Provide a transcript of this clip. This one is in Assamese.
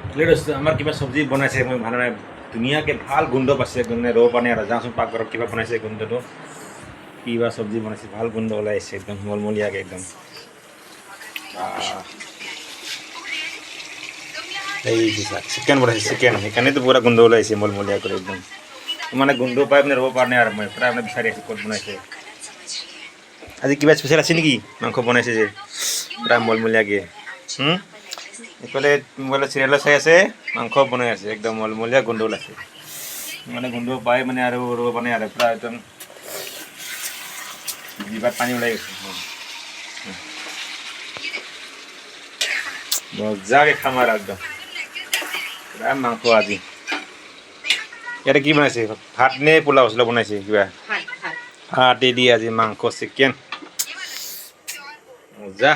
আমাৰ কিবা চব্জি বনাইছে মই ভাল নাই ধুনীয়াকৈ ভাল গোন্ধ পাইছে মানে ৰ'ব পানী আৰু যাওঁচোন পাকঘৰত কিবা বনাইছে গোন্ধটো কিবা চব্জি বনাইছে ভাল গোন্ধ ওলাই আহিছে একদম মলমলীয়াকৈ একদম এই চিকেন বনাইছে চিকেন সেইকাৰণেতো পুৰা গোন্ধ ওলাইছে মলমলীয়া কৰি একদম মানে গোন্ধ পাই মানে ৰ'ব পৰা নাই আৰু মই প্ৰায় মানে বিচাৰি আছোঁ ক'ত বনাইছে আজি কিবা স্পেচিয়েল আছে নেকি মাংস বনাইছে যে পুৰা মলমলীয়াকৈ এইফালে মোবাইলত চিৰিয়েলত চাই আছে মাংস বনাই আছে একদম মলমলীয়া গোন্ধ ওলাইছে মানে গোন্ধ পাই মানে আৰু ৰ'ব মানে আৰু পূৰা একদম জিভাত পানী ওলাই গৈছে মজাকৈ খাম আৰু একদম পূৰা মাংস আজি ইয়াতে কি বনাইছে ভাত নে পোলাও চোলাও বনাইছে কিবা ভাতে দি আজি মাংস চিকেন মজা